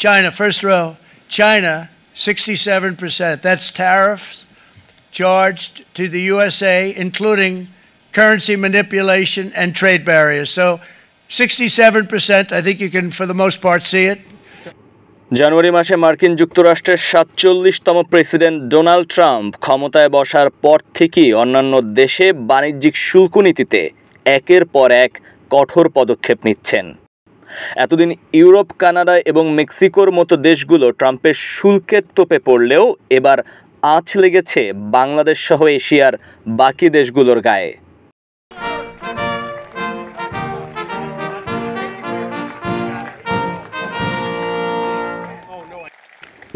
China, first row. China, 67%. That's tariffs charged to the USA, including currency manipulation and trade barriers. So 67%, I think you can, for the most part, see it. জানুয়ারি মাসে মার্কিন যুক্তরাষ্ট্রের ৪৭তম president Donald Trump ক্ষমতায় বসার পর থেকেই অন্যান্য দেশে বাণিজ্যিক শুল্ক নীতিতে একের পর এক কঠোর পদক্ষেপ নিচ্ছেন। এতদিন ইউরোপ, কানাডা এবং মেক্সিকোর মতো দেশগুলো ট্রাম্পের শুল্কের তোপে পড়লেও এবার আঁচ লেগেছে বাংলাদেশ সহ এশিয়ার বাকি দেশগুলোর গায়ে।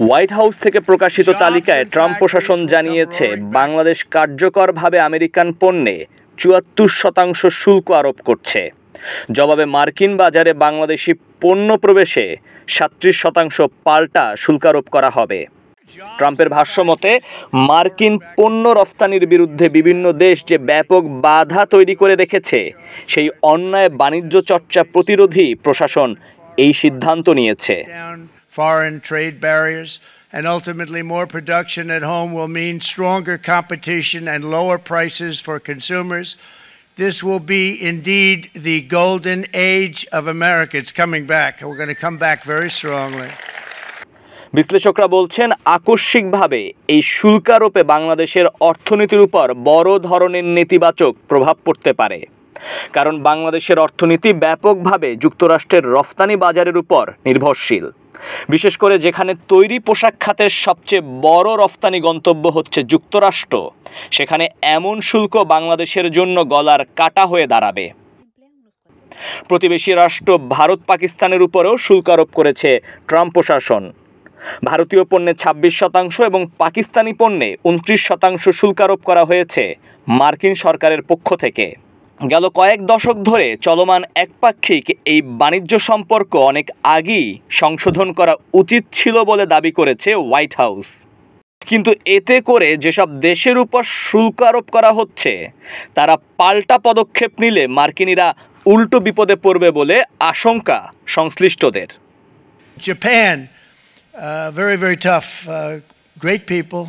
হোয়াইট হাউস থেকে প্রকাশিত তালিকায় ট্রাম্প প্রশাসন জানিয়েছে বাংলাদেশ কার্যকরভাবে আমেরিকান পণ্যে ৭৪% শুল্ক আরোপ করছে। জবাবে মার্কিন বাজারে বাংলাদেশি পণ্য প্রবেশে ৩৭% পাল্টা শুল্ক আরোপ করা হবে। ট্রাম্পের ভাষ্যমতে মার্কিন পণ্য রফতানির বিরুদ্ধে বিভিন্ন দেশ যে ব্যাপক বাধা তৈরি করে রেখেছে, সেই অন্যায় বাণিজ্য চর্চা প্রতিরোধী প্রশাসন এই সিদ্ধান্ত নিয়েছে। Foreign trade barriers and ultimately more production at home will mean stronger competition and lower prices for consumers. This will be indeed the golden age of America. It's coming back. We're going to come back very strongly. বিশ্লেষকরা বলছেন আকস্মিকভাবে এই শুল্ক আরোপে বাংলাদেশের অর্থনীতির উপর বড় ধরনের নেতিবাচক প্রভাব পড়তে পারে। কারণ বাংলাদেশের অর্থনীতি ব্যাপকভাবে যুক্তরাষ্ট্রের রফতানি বাজারের উপর নির্ভরশীল। বিশেষ করে যেখানে তৈরি পোশাক খাতের সবচেয়ে বড় রফতানি গন্তব্য হচ্ছে যুক্তরাষ্ট্র, সেখানে এমন শুল্ক বাংলাদেশের জন্য গলার কাটা হয়ে দাঁড়াবে। প্রতিবেশী রাষ্ট্র ভারত, পাকিস্তানের উপরেও শুল্ক আরোপ করেছে ট্রাম্প প্রশাসন। ভারতীয় পণ্যে ২৬% এবং পাকিস্তানি পণ্যে ২৯% শুল্ক আরোপ করা হয়েছে মার্কিন সরকারের পক্ষ থেকে। গেল কয়েক দশক ধরে চলমান একপাক্ষিক এই বাণিজ্য সম্পর্ক অনেক আগেই সংশোধন করা উচিত ছিল বলে দাবি করেছে হোয়াইট হাউস। কিন্তু এতে করে যেসব দেশের উপর শুল্ক আরোপ করা হচ্ছে, তারা পাল্টা পদক্ষেপ নিলে মার্কিনিরা উল্টো বিপদে পড়বে বলে আশঙ্কা সংশ্লিষ্টদের। Japan, very, very tough, great people.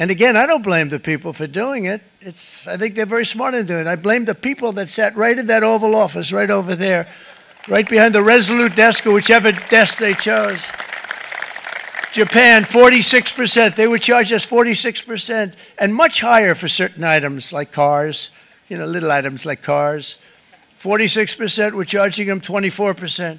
And again, I don't blame the people for doing it. I think they're very smart in doing it. I blame the people that sat right in that Oval Office, right over there, right behind the Resolute desk or whichever desk they chose. Japan, 46%. They would charge us 46% and much higher for certain items like cars, little items like cars. 46%, we're charging them 24%.